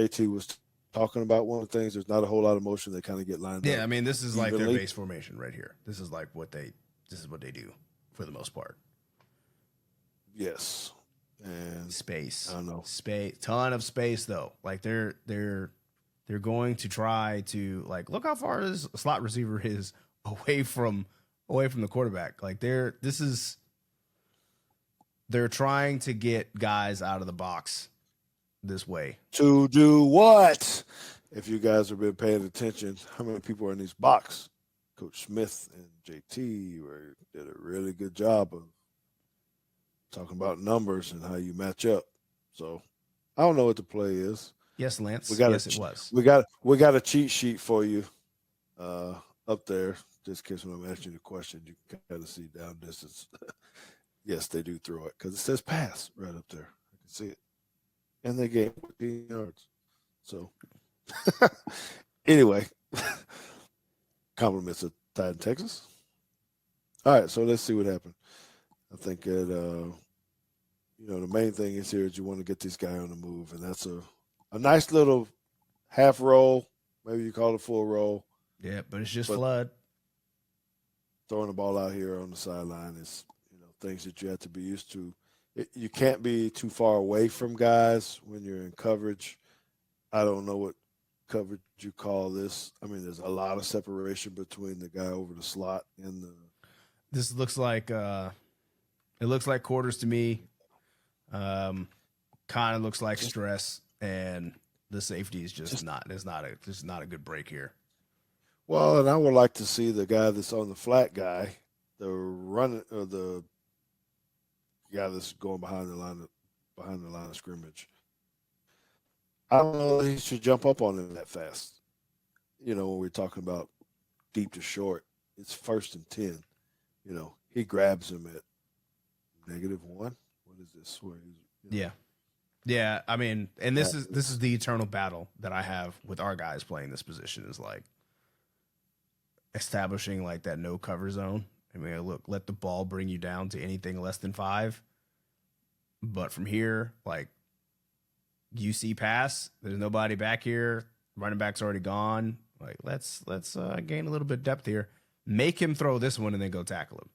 JT was talking about one of the things. There's not a whole lot of motion. They kind of get lined up. Yeah, I mean, this is like their evenly. base formation right here. This is like what they do for the most part. Yes, and Space. I don't know. Space. Ton of space though. Like they're going to try to like look how far this slot receiver is away from the quarterback. Like they're trying to get guys out of the box this way. To do what? If you guys have been paying attention, how many people are in these box? Coach Smith and JT did a really good job of talking about numbers and how you match up. So I don't know what the play is. Yes, Lance. Yes, it was. We got a cheat sheet for you up there. Just in case when I'm asking you the question, you can kind of see down distance. Yes, they do throw it because it says pass right up there. I can see it. And they gained 14 yards. So anyway, compliments of Titan, Texas. All right, so let's see what happened. I think that the main thing is here is you want to get this guy on the move, and that's a nice little half roll. Maybe you call it a full roll. Yeah, but it's just flood. Throwing the ball out here on the sideline is things that you have to be used to. You can't be too far away from guys when you're in coverage. I don't know what coverage you call this. I mean, there's a lot of separation between the guy over the slot and the. This looks like it looks like quarters to me. Kind of looks like stress, and the safety is just not. There's not a good break here. Well, and I would like to see the guy that's on the flat guy, the run or the guy that's going behind the line of scrimmage. I don't know that he should jump up on him that fast. When we're talking about deep to short, it's 1st and 10. He grabs him at -1. What is this? Yeah. I mean, and this is the eternal battle that I have with our guys playing this position is like establishing like that no cover zone. I mean, look, let the ball bring you down to anything less than 5. But from here, like UC pass, there's nobody back here. Running back's already gone. Like let's gain a little bit of depth here. Make him throw this one and then go tackle him.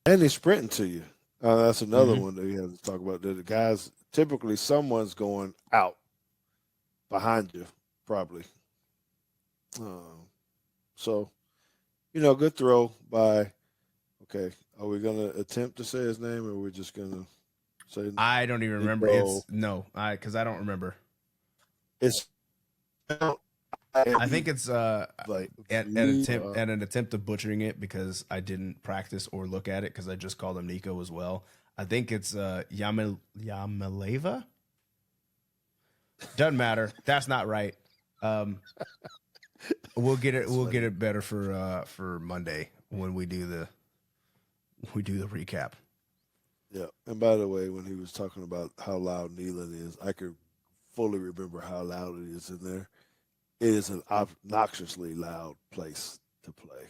And he's sprinting to you. That's another one that we have to talk about. The guys, typically someone's going out behind you, probably. So, good throw by, okay, are we going to attempt to say his name or are we just going to say I don't even remember. Because I don't remember. It's I think it's an attempt of butchering it because I didn't practice or look at it because I just called him Nico as well. I think it's Iamaleava. Doesn't matter. That's not right. We'll get it. We'll get it better for Monday when we do the recap. Yeah. And by the way, when he was talking about how loud Neyland is, I could fully remember how loud it is in there. It is an obnoxiously loud place to play.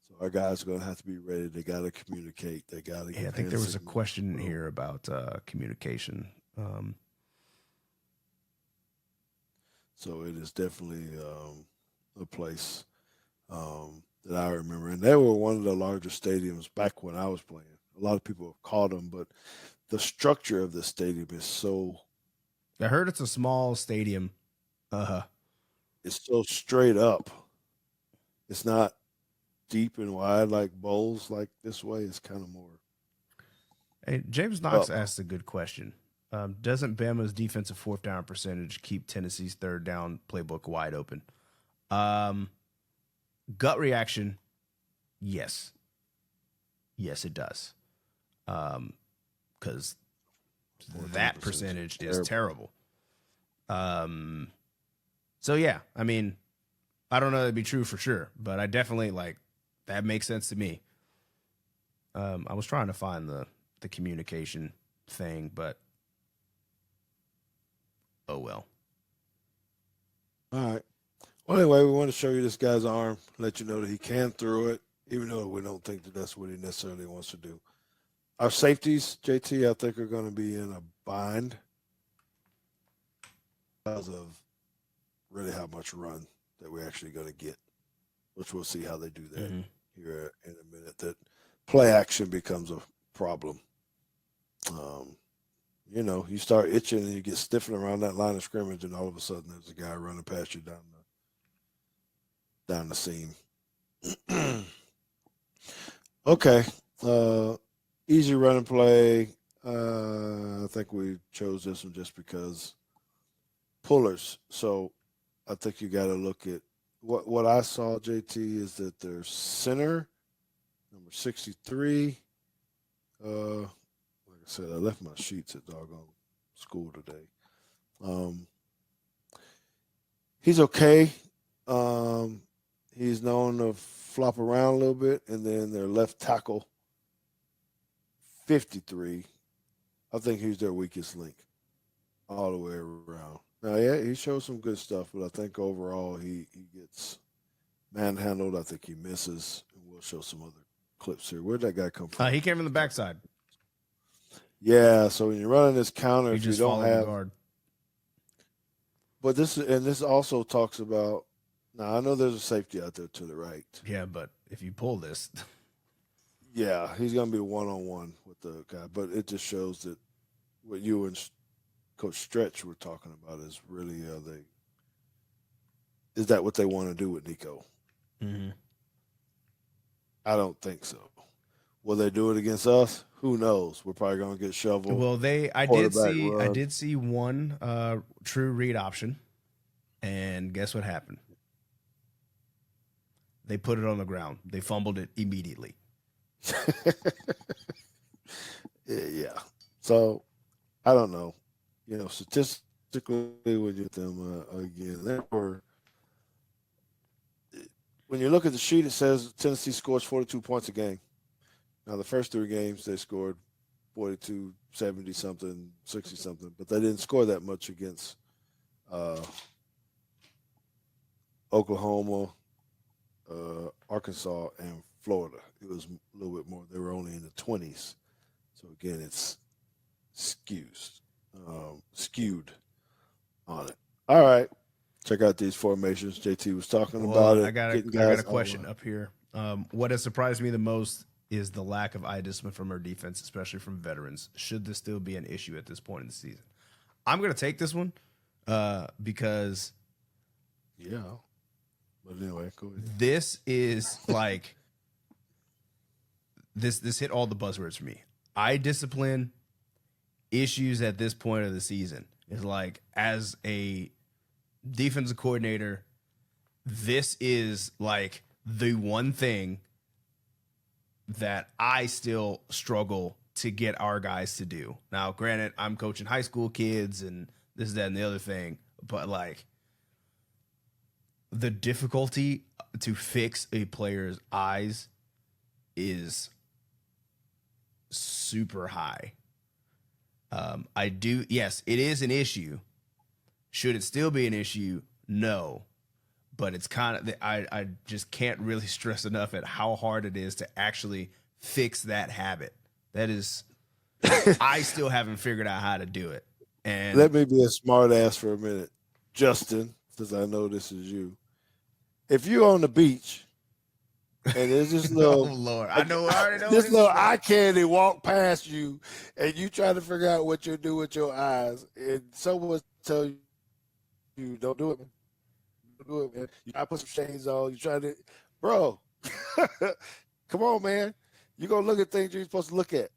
So our guys are going to have to be ready. They got to communicate. They got to get. Yeah, I think there was a question here about communication. So it is definitely a place that I remember. And they were one of the larger stadiums back when I was playing. A lot of people have called them, but the structure of the stadium is so. I heard it's a small stadium. It's so straight up. It's not deep and wide like bowls like this way. It's kind of more. Hey, James Knox asked a good question. Doesn't Bama's defensive 4th down percentage keep Tennessee's 3rd down playbook wide open? Gut reaction, yes. Yes, it does. Because that percentage is terrible. So, yeah, I mean, I don't know that'd be true for sure, but I definitely, that makes sense to me. I was trying to find the communication thing, but oh well. All right. Well, anyway, we want to show you this guy's arm, let you know that he can throw it, even though we don't think that that's what he necessarily wants to do. Our safeties, JT, I think are going to be in a bind because of really how much run that we're actually going to get, which we'll see how they do that here in a minute. That play action becomes a problem. You start itching and you get stiffened around that line of scrimmage, and all of a sudden there's a guy running past you down the seam. Okay. Easy run and play. I think we chose this one just because pullers. So I think you got to look at what I saw, JT, is that their center, number 63. Like I said, I left my sheets at doggone school today. He's okay. He's known to flop around a little bit, and then their left tackle, 53. I think he's their weakest link all the way around. Now, yeah, he shows some good stuff, but I think overall he gets manhandled. I think he misses, and we'll show some other clips here. Where'd that guy come from? He came from the backside. Yeah, so when you're running this counter, He if you just don't followed the have, guard. but this also talks about. Now I know there's a safety out there to the right. Yeah, but if you pull this, Yeah, he's going to be one-on-one with the guy, but it just shows that what you and Coach Stretch were talking about is really is that what they want to do with Nico? I don't think so. Will they do it against us? Who knows? We're probably going to get shoveled. Well, I did see one true read option, and guess what happened? They put it on the ground. They fumbled it immediately. Yeah. So I don't know. Statistically, when you get them again, when you look at the sheet, it says Tennessee scores 42 points a game. Now, the first 3 games, they scored 42, 70 something, 60 something, but they didn't score that much against Oklahoma, Arkansas, and Florida. It was a little bit more. They were only in the 20s. So, again, it's skewed on it. All right. Check out these formations. JT was talking about it. I got a question up here. What has surprised me the most is the lack of eye discipline from our defense, especially from veterans. Should this still be an issue at this point in the season? I'm going to take this one because... Yeah. But anyway, go ahead. This is like... This hit all the buzzwords for me. Eye discipline issues at this point of the season is like, as a defensive coordinator, this is like the one thing that I still struggle to get our guys to do. Now, granted, I'm coaching high school kids and this, that, and the other thing, but like the difficulty to fix a player's eyes is super high. Yes, it is an issue. Should it still be an issue? No. But it's kind of, I just can't really stress enough at how hard it is to actually fix that habit. That is, I still haven't figured out how to do it. And let me be a smart ass for a minute. Justin, since I know this is you. If you're on the beach and there's this little, oh Lord, I already know this little eye candy walk past you, and you try to figure out what you do with your eyes, and someone tell you, don't do it, man. Don't do it, man. You try to put some shades on. You try to, bro. Come on, man. You're gonna look at things you're supposed to look at,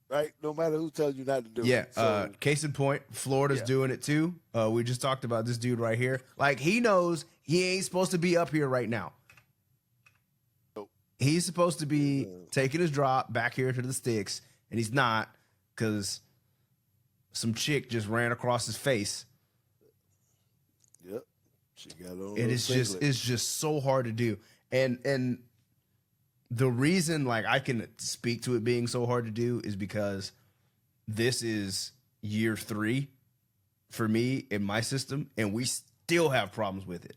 right? No matter who tells you not to do it. Yeah. So, case in point, Florida's doing it too. We just talked about this dude right here. Like, he knows he ain't supposed to be up here right now. He's supposed to be taking his drop back here to the sticks, and he's not, because some chick just ran across his face. Yep. She got on. And it's just so hard to do. And the reason, like, I can speak to it being so hard to do is because this is year 3 for me in my system, and we still have problems with it.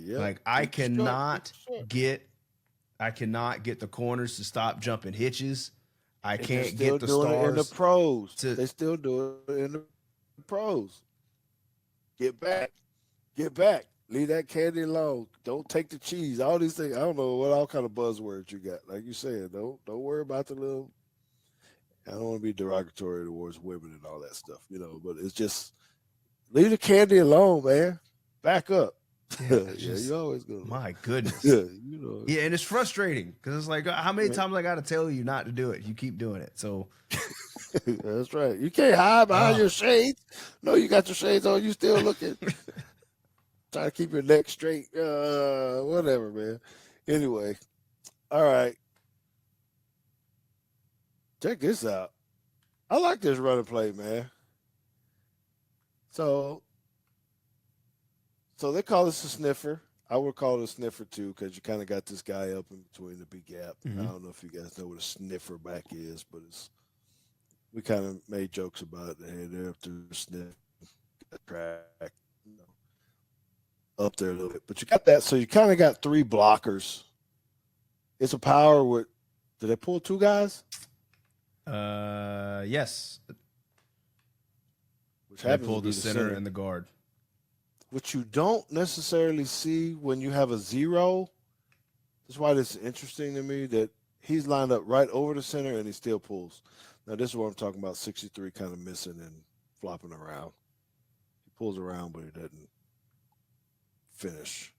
Yep. Like, I cannot get the corners to stop jumping hitches. I can't get the stars in the pros. They still do it in the pros. Get back. Get back. Leave that candy alone. Don't take the cheese. All these things. I don't know what all kind of buzzwords you got. Like you said, don't worry about the little. I don't want to be derogatory towards women and all that stuff, but it's just leave the candy alone, man. Back up. Yeah, Yeah, it's just you always go. my goodness. Yeah, Yeah, and it's frustrating because it's like, how many times I got to tell you not to do it? You keep doing it. So That's right. You can't hide behind your shades. No, you got your shades on. You still looking. Try to keep your neck straight. Whatever, man. Anyway, all right. Check this out. I like this running play, man. So, so they call this a sniffer. I would call it a sniffer too, because you kind of got this guy up in between the big gap. I don't know if you guys know what a sniffer back is, but we kind of made jokes about it. Hey, they're up to sniff track, up there a little bit. But you got that, so you kind of got three blockers. It's a power with. Did they pull two guys? yes. Which They happens to pulled be the center and the guard. Which you don't necessarily see when you have a zero. That's why this is interesting to me that he's lined up right over the center and he still pulls. Now this is what I'm talking about. 63 kind of missing and flopping around. He pulls around, but he doesn't finish.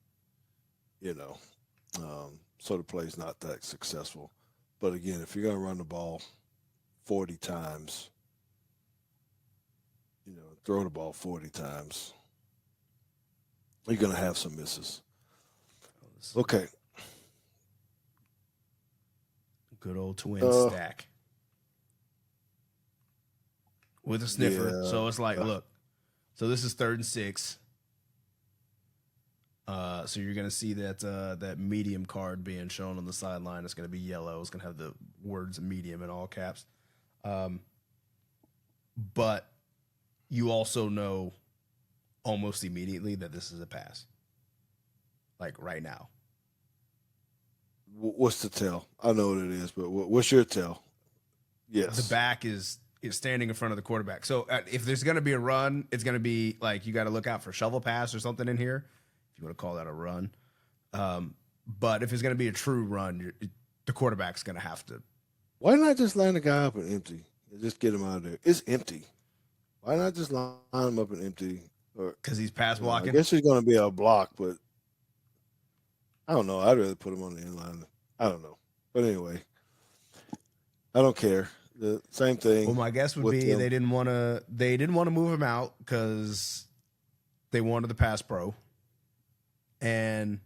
So the play's not that successful. But again, if you're gonna run the ball 40 times, throw the ball 40 times, you're going to have some misses. Okay. Good old twin stack with a sniffer. Yeah. So it's like, look, so this is 3rd and 6. So you're going to see that medium card being shown on the sideline. It's going to be yellow. It's going to have the words medium in all caps. But you also know almost immediately that this is a pass. Like right now. What's the tell? I know what it is, but what's your tell? Yes. The back is standing in front of the quarterback. So if there's going to be a run, it's going to be like you got to look out for shovel pass or something in here, if you want to call that a run. But if it's going to be a true run, the quarterback's going to have to. Why not just line the guy up and empty and just get him out of there? It's empty. Why not just line him up and empty? Because he's pass blocking. I guess he's going to be a block, but I don't know. I'd rather put him on the inline. I don't know. But anyway, I don't care. The same thing. Well, my guess would be they didn't want to move him out because they wanted the pass pro. And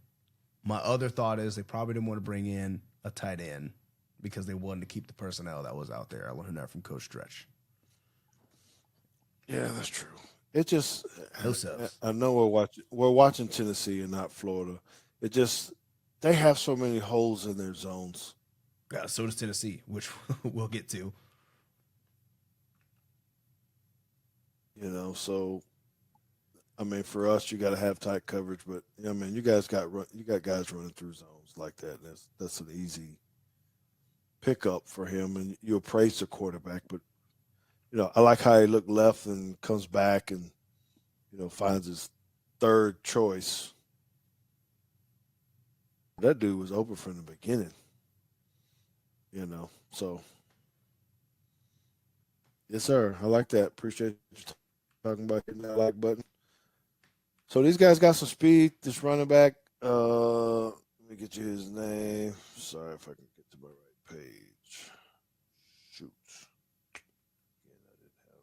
my other thought is they probably didn't want to bring in a tight end because they wanted to keep the personnel that was out there. I learned that from Coach Stretch. Yeah, that's true. It just No subs. I know we're watching Tennessee and not Florida. It just they have so many holes in their zones. Yeah, so does Tennessee, which we'll get to. So I mean, for us, you got to have tight coverage, but you guys got guys running through zones like that. That's an easy pickup for him, and you appraise the quarterback. But I like how he looked left and comes back and finds his third choice. That dude was open from the beginning. So yes, sir. I like that. Appreciate you talking about hitting that like button. So these guys got some speed. This running back, let me get you his name. Sorry if I can get to my right page. Shoot. Again, I didn't have.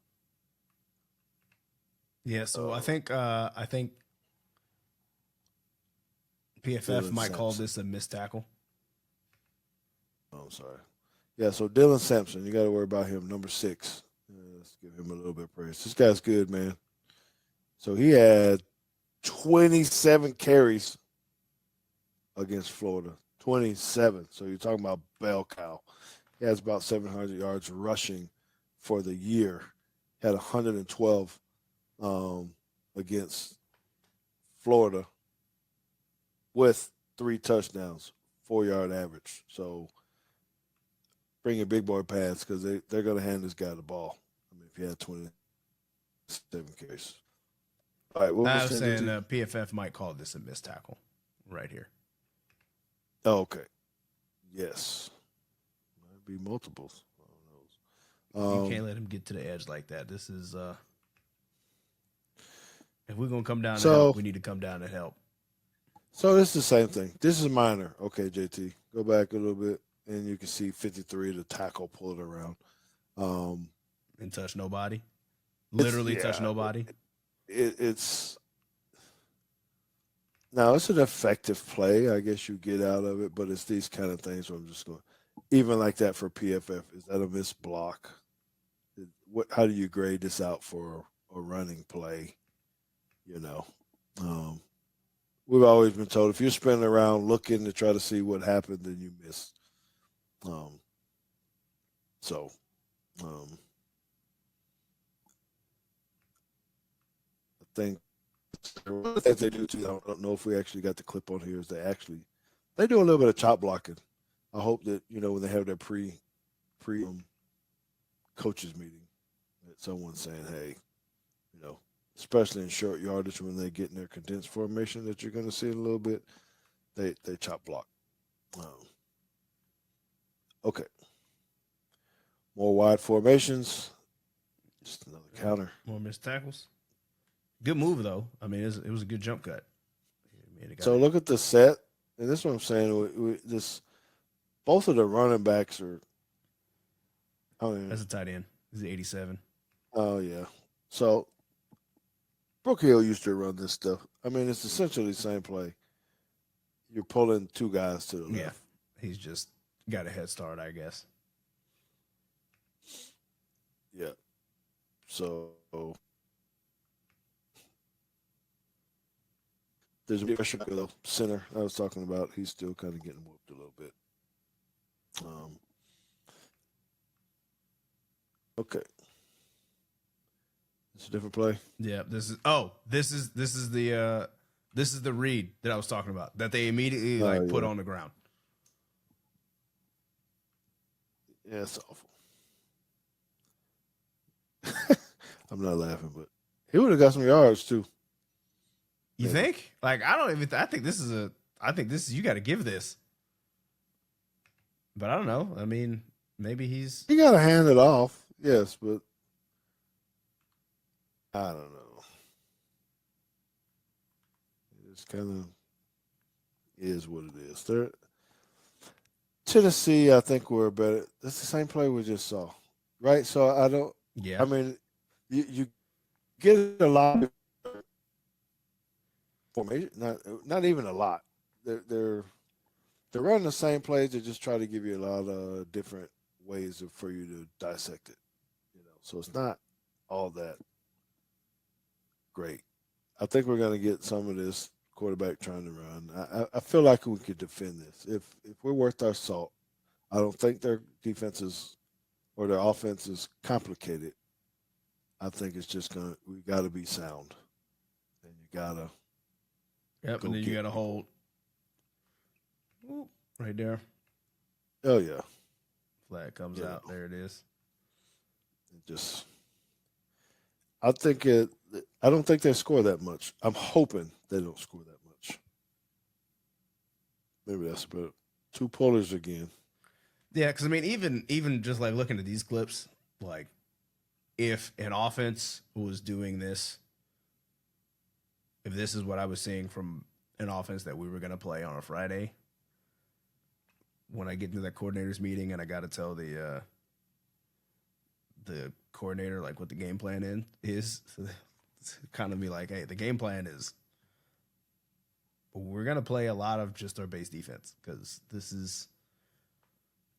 Yeah, so I think PFF Dylan might call Sampson. this a missed tackle. Oh, I'm sorry. Yeah, so Dylan Sampson, you got to worry about him, number 6. Let's give him a little bit of praise. This guy's good, man. So he had 27 carries against Florida. 27. So you're talking about bell cow. He has about 700 yards rushing for the year. Had 112 against Florida with 3 touchdowns, 4-yard average. So bring your big boy pads because they're going to hand this guy the ball. I mean, if he had 27 carries. All right, what I was was saying? saying PFF might call this a missed tackle right here. Oh, okay. Yes. Might be multiples. Who You knows? can't let him get to the edge like that. This is if we're gonna come down to help, So we need to come down to help. so this is the same thing. This is minor. Okay, JT. Go back a little bit and you can see 53, the tackle pulled around. Um And touch nobody. it's Literally touch yeah, nobody. it's now it's an effective play, I guess you get out of it, but it's these kind of things where I'm just going even like that for PFF. Is that a missed block? What how do you grade this out for a running play? You know. Um we've always been told if you're spinning around looking to try to see what happened, then you miss. Um, so, um, I think one of the things they do too. I don't know if we actually got the clip on here. Is they do a little bit of chop blocking. I hope that when they have their pre coaches meeting, that someone's saying, hey, you know, especially in short yardage when they get in their condensed formation that you're going to see in a little bit, they chop block. Um, okay. More wide formations. Just another counter. More missed tackles. Good move though. I mean, it was a good jump cut. So look at the set, and this is what I'm saying. This both of the running backs are. I mean, that's a tight end. He's 87. oh yeah. So Brooke Hill used to run this stuff. I mean, it's essentially the same play. You're pulling two guys to the left. Yeah, he's just got a head start, I guess. Yeah. So there's a pressure though. Center I was talking about. He's still kind of getting whooped a little bit. Okay. It's a different play. Yeah, this is the read that I was talking about that they immediately put on the ground. Yeah, it's awful. I'm not laughing, but he would have got some yards too. You think? Like I don't even. I think this is you got to give this. But I don't know. I mean, maybe he got to hand it off. Yes, but I don't know. It's kind of is what it is. Tennessee, I think we're better. That's the same play we just saw, right? So I don't. Yeah. I mean, you get a lot of formation, not even a lot. They're running the same plays. They just try to give you a lot of different ways for you to dissect it. So it's not all that great. I think we're going to get some of this quarterback trying to run. I feel like we could defend this if we're worth our salt. I don't think their defenses or their offense is complicated. I think it's just we got to be sound, and you gotta. Yep, and then you got to hold. Right there. Oh yeah. Flag comes out. There it is. I don't think they score that much. I'm hoping they don't score that much. Maybe that's about 2 pullers again. Yeah, because I mean, even just like looking at these clips, like if an offense was doing this, if this is what I was seeing from an offense that we were going to play on a Friday, when I get into that coordinators meeting and I got to tell the coordinator like what the game plan is, it's kind of be like, hey, the game plan is we're going to play a lot of just our base defense because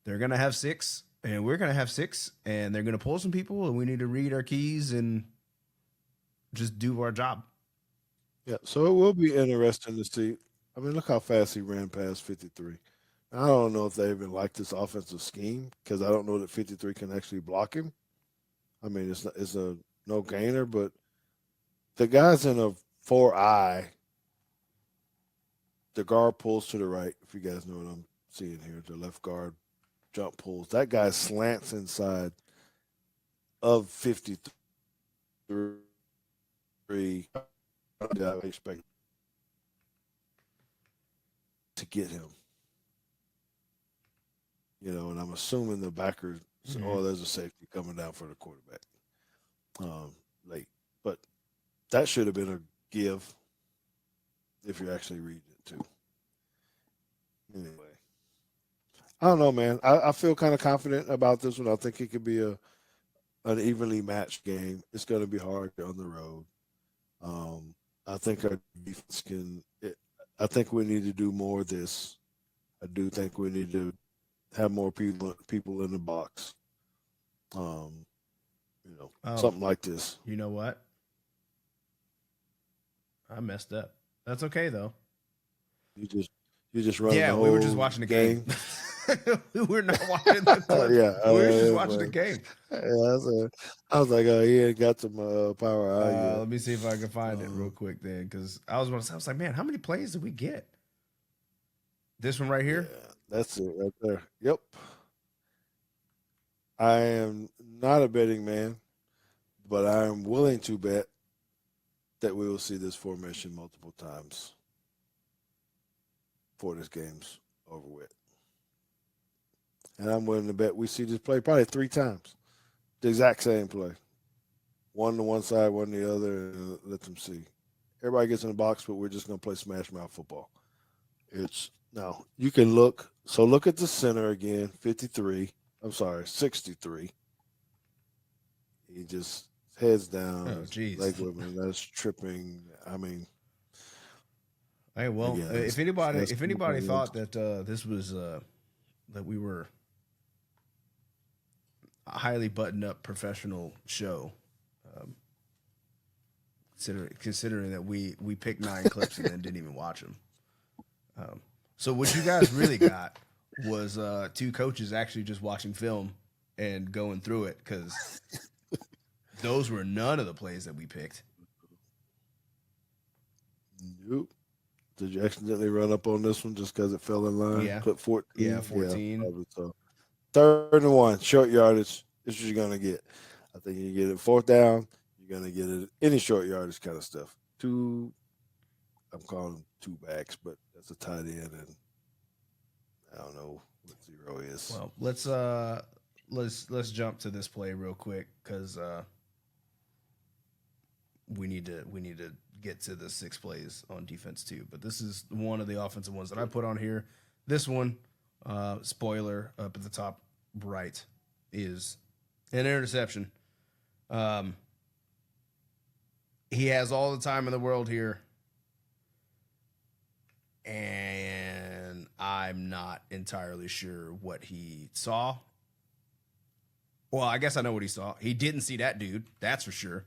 they're going to have 6 and we're going to have 6 and they're going to pull some people and we need to read our keys and just do our job. Yeah, so it will be interesting to see. I mean, look how fast he ran past 53. I don't know if they even like this offensive scheme because I don't know that 53 can actually block him. I mean, it's a no gainer, but the guy's in a 4-eye. The guard pulls to the right. If you guys know what I'm seeing here, the left guard jump pulls. That guy slants inside of 53. did I expect to get him? And I'm assuming the backers. Mhm. Oh, there's a safety coming down for the quarterback. Late, but that should have been a give if you're actually reading it too. Anyway, I don't know, man. I feel kind of confident about this one. I think it could be an evenly matched game. It's going to be hard on the road. Um, I think our defense can. I think we need to do more of this. I do think we need to have more people in the box. Um, Oh, something like this. you know what? I messed up. That's okay though. You just you just running the Yeah, we were just whole watching the game. game. We were not watching the clips. Yeah, We were just that's watching the right. game. Yeah, I was like, oh, he ain't got some power out yet. Let me see if I can find it real Um, quick then, because I was like, man, how many plays did we get? This one right yeah, here. that's it right there. Yep. I am not a betting man, but I am willing to bet that we will see this formation multiple times before this game's over with. And I'm willing to bet we see this play probably 3 times. The exact same play. One to one side, one to the other, and let them see. Everybody gets in the box, but we're just going to play smash mouth football. It's now you can look. So look at the center again, 53. I'm sorry, 63. He just heads down, Oh, his geez. leg movement. That's tripping. I mean, Hey, well, again, that's if chemical anybody ones. thought that this was that we were a highly buttoned up professional show, um, considering that we picked 9 clips and then didn't even watch them. So what you guys really got was 2 coaches actually just watching film and going through it, because those were none of the plays that we picked. Nope. Did you accidentally run up on this one just because it fell in line? Yeah, Clip yeah, 14? Yeah, 14. probably so. 3rd and 1, short yardage. This is what you're going to get. I think you get it 4th down. You're going to get it any short yardage kind of stuff. I'm calling them 2 backs, but that's a tight end, and I don't know what 0 is. Well, let's jump to this play real quick, because we need to get to the 6 plays on defense too. But this is one of the offensive ones that I put on here. This one, spoiler up at the top right, is an interception. Um, he has all the time in the world here, and I'm not entirely sure what he saw. Well, I guess I know what he saw. He didn't see that dude, that's for sure.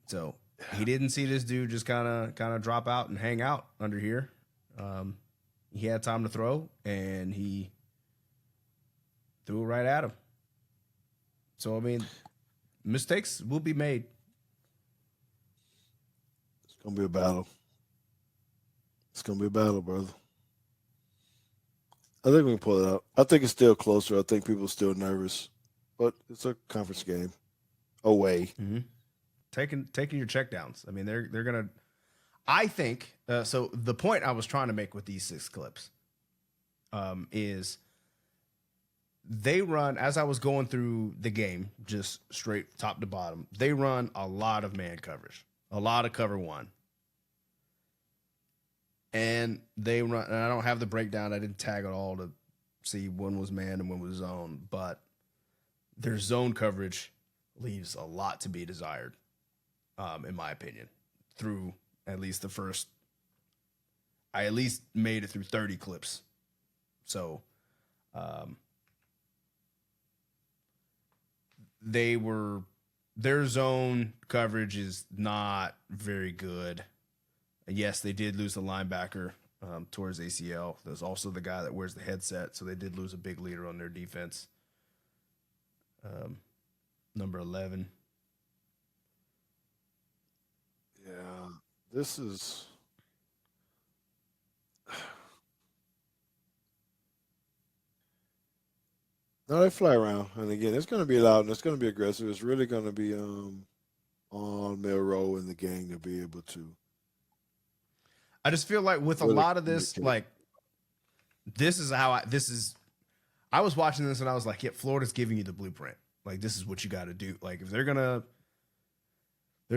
So he didn't see this dude just kind of drop out and hang out under here. Um, he had time to throw, and he threw it right at him. So I mean, mistakes will be made. It's going to be a battle. It's going to be a battle, brother. I think we can pull it out. I think it's still closer. I think people are still nervous, but it's a conference game away. Mm-hmm. Taking your checkdowns. I mean, they're gonna. I think so. The point I was trying to make with these 6 clips is they run, as I was going through the game, just straight top to bottom. They run a lot of man coverage, a lot of cover one, and they run. And I don't have the breakdown. I didn't tag it all to see when was man and when was zone, but their zone coverage leaves a lot to be desired, in my opinion. Through at least the first, I at least made it through 30 clips. So, their zone coverage is not very good. Yes, they did lose the linebacker towards ACL. There's also the guy that wears the headset, so they did lose a big leader on their defense. Number 11. Yeah, this is. No, they fly around, and again, it's going to be loud and it's going to be aggressive. It's really going to be on on Milroe and the gang to be able to I just feel like with a really lot of this, communicate. like I was watching this and I was like, yeah, Florida's giving you the blueprint. Like, this is what you got to do. Like, if their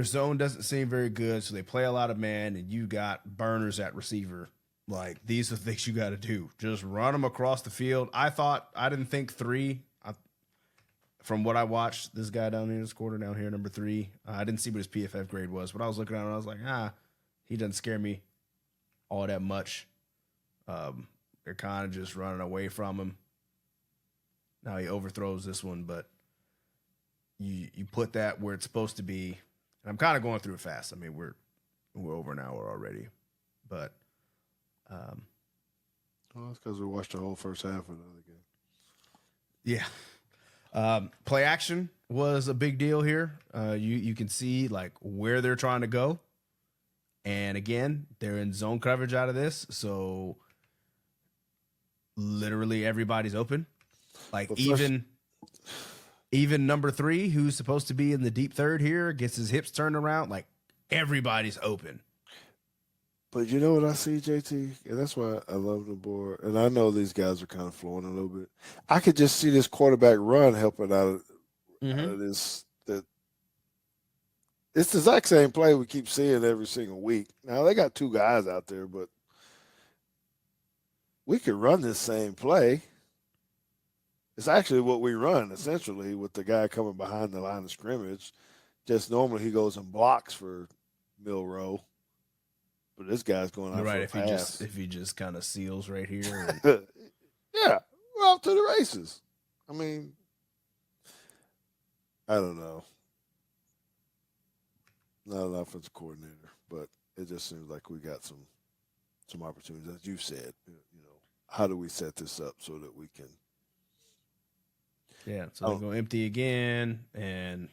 zone doesn't seem very good, so they play a lot of man, and you got burners at receiver. Like, these are the things you got to do. Just run them across the field. I didn't think three. From what I watched, this guy down here, this quarter down here, number 3. I didn't see what his PFF grade was, but I was looking at him and I was like, he doesn't scare me all that much. They're kind of just running away from him. Now he overthrows this one, but you put that where it's supposed to be. And I'm kind of going through it fast. I mean, we're over an hour already, but well, that's because we watched the whole first half of the other game. yeah. Play action was a big deal here. You can see like where they're trying to go. And again, they're in zone coverage out of this. So literally everybody's open. Like even number 3, who's supposed to be in the deep third here, gets his hips turned around. Like everybody's open. But you know what I see, JT? And that's why I love the board. And I know these guys are kind of flowing a little bit. I could just see this quarterback run helping out of this. That it's the exact same play we keep seeing every single week. Now, they got 2 guys out there, but we could run this same play. It's actually what we run, essentially, with the guy coming behind the line of scrimmage. Just normally he goes and blocks for Milroe. But this guy's going out right, for a pass. If he just kind of seals right here. And... yeah, we're off to the races. I mean, I don't know. Not an offensive coordinator, but it just seems like we got some opportunities. As you said, how do we set this up so that we can? Yeah, so they go empty again, and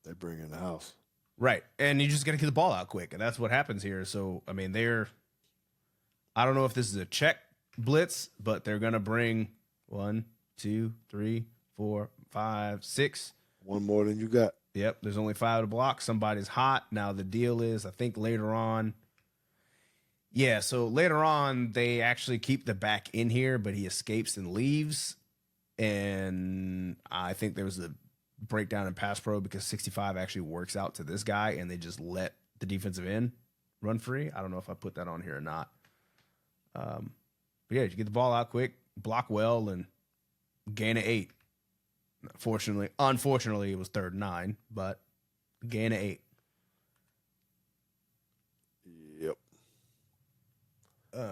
they bring in the house. Right. And you just got to get the ball out quick. And that's what happens here. So, I mean, I don't know if this is a check blitz, but they're going to bring 1, 2, 3, 4, 5, 6. One more than you got. Yep. There's only 5 to block. Somebody's hot. Now, the deal is, I think later on. Yeah. So later on, they actually keep the back in here, but he escapes and leaves. And I think there was a breakdown in pass pro because 65 actually works out to this guy and they just let the defensive end run free. I don't know if I put that on here or not. But yeah, you get the ball out quick, block well, and gain of 8. Unfortunately, it was 3rd and 9, but gain of 8. Yep.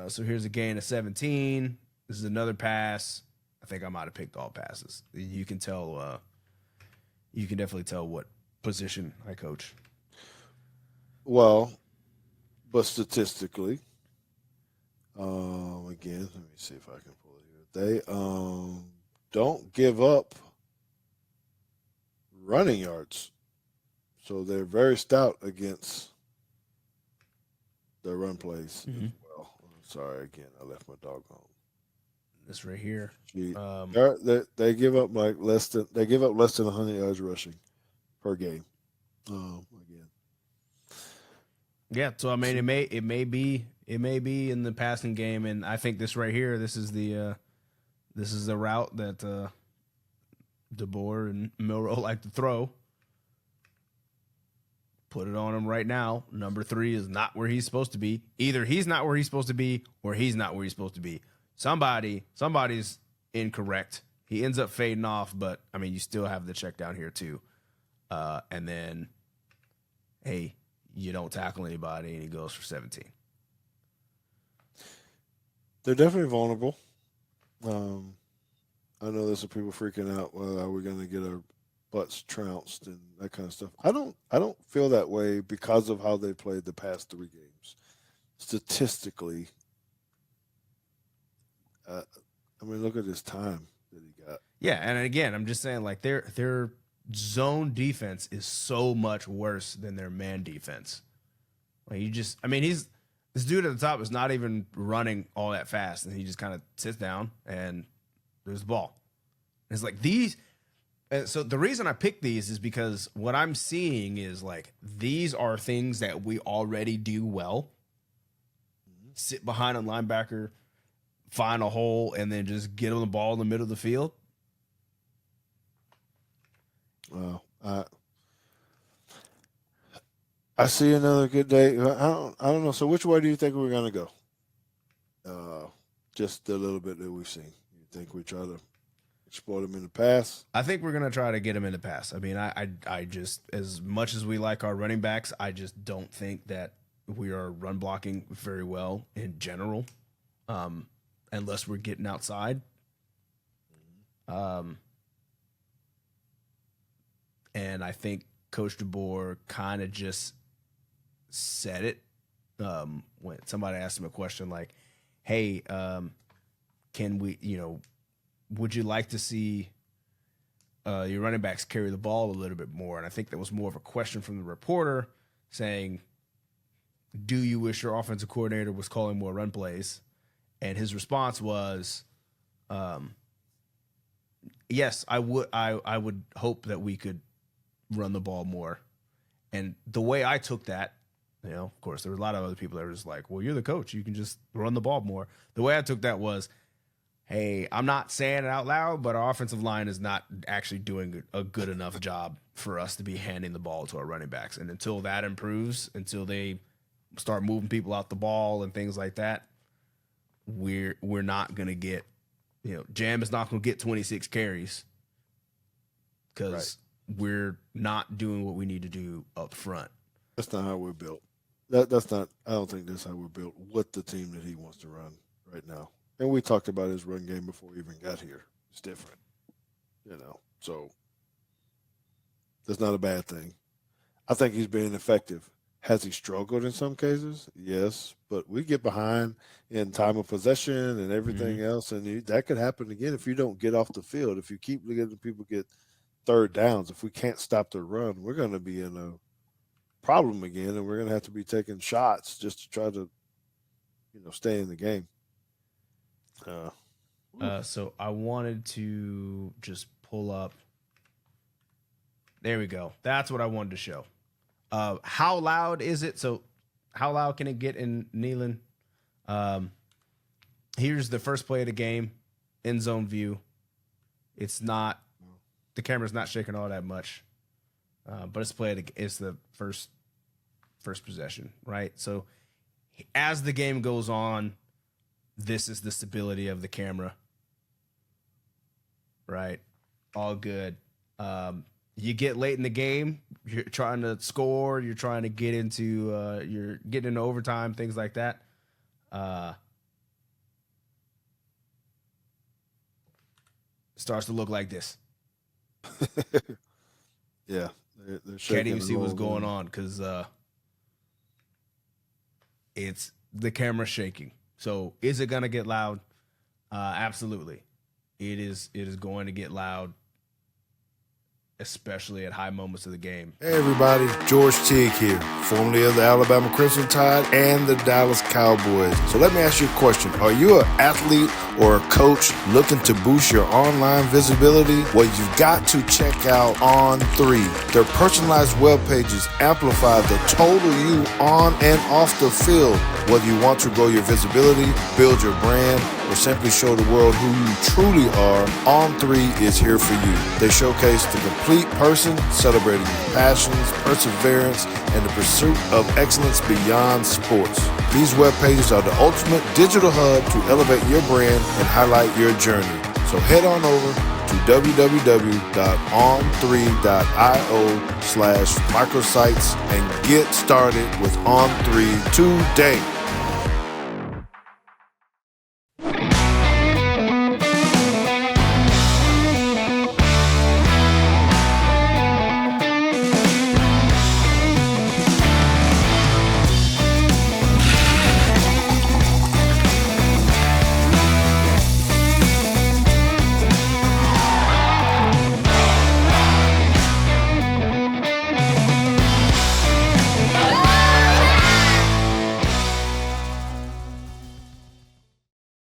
So here's a gain of 17. This is another pass. I think I might have picked all passes. You can tell. You can definitely tell what position I coach. Well, but statistically, again, let me see if I can pull it here. They don't give up running yards, so they're very stout against their run plays as well. Sorry, again, I left my dog home. This right here. They give up less than 100 yards rushing per game. Again. Yeah, so I mean, it may be in the passing game, and I think this right here, this is the route that DeBoer and Milroe like to throw. Put it on him right now. Number 3 is not where he's supposed to be. Either he's not where he's supposed to be, or he's not where he's supposed to be. Somebody's incorrect. He ends up fading off, but I mean, you still have the check down here too. And then, hey, you don't tackle anybody, and he goes for 17. They're definitely vulnerable. I know there's some people freaking out. Well, are we going to get our butts trounced and that kind of stuff? I don't feel that way because of how they played the past 3 games. Statistically. I mean, look at this time that he got. Yeah, and again, I'm just saying, like, their zone defense is so much worse than their man defense. Like, this dude at the top is not even running all that fast, and he just kind of sits down and there's the ball. And it's like So the reason I picked these is because what I'm seeing is like these are things that we already do well. Sit behind a linebacker, find a hole, and then just get on the ball in the middle of the field. Well, I see another good day. I don't know. So which way do you think we're gonna go? Just a little bit that we've seen. You think we try to exploit them in the pass? I think we're gonna try to get him in the pass. I mean, I just, as much as we like our running backs, I just don't think that we are run blocking very well in general, unless we're getting outside. And I think Coach DeBoer kind of just said it when somebody asked him a question like, "Hey, can we, would you like to see your running backs carry the ball a little bit more?" And I think that was more of a question from the reporter saying, "Do you wish your offensive coordinator was calling more run plays?" And his response was, "Yes, I would. I would hope that we could run the ball more." And the way I took that, of course, there were a lot of other people that were just like, "Well, you're the coach. You can just run the ball more." The way I took that was, hey, I'm not saying it out loud, but our offensive line is not actually doing a good enough job for us to be handing the ball to our running backs. And until that improves, until they start moving people out the ball and things like that, we're not going to get, Jam is not going to get 26 carries because we're not doing what we need to do up front. That's not how we're built. That's not. I don't think that's how we're built with the team that he wants to run right now. And we talked about his run game before he even got here. It's different, So that's not a bad thing. I think he's being effective. Has he struggled in some cases? Yes, but we get behind in time of possession and everything else, and that could happen again if you don't get off the field. If you keep letting people get third downs, if we can't stop the run, we're going to be in a problem again, and we're going to have to be taking shots just to try to, stay in the game. So I wanted to just pull up. There we go. That's what I wanted to show. How loud is it? So how loud can it get in Neyland? Here's the first play of the game, end zone view. It's not, the camera's not shaking all that much, but it's the first possession, right? So as the game goes on, this is the stability of the camera, right? All good. You get late in the game, you're trying to score, you're trying to get into, you're getting into overtime, things like that. Starts to look like this. Yeah. Can't even see what's going on because it's the camera's shaking. So is it going to get loud? Absolutely. It is going to get loud, especially at high moments of the game. Hey everybody, George Teague here, formerly of the Alabama Crimson Tide and the Dallas Cowboys. So let me ask you a question. Are you an athlete or a coach looking to boost your online visibility? Well, you've got to check out On3. Their personalized web pages amplify the total you on and off the field. Whether you want to grow your visibility, build your brand, or simply show the world who you truly are, On3 is here for you. They showcase the complete person, celebrating your passions, perseverance, and the pursuit of excellence beyond sports. These web pages are the ultimate digital hub to elevate your brand and highlight your journey. So head on over to www.on3.io/microsites and get started with On3 today.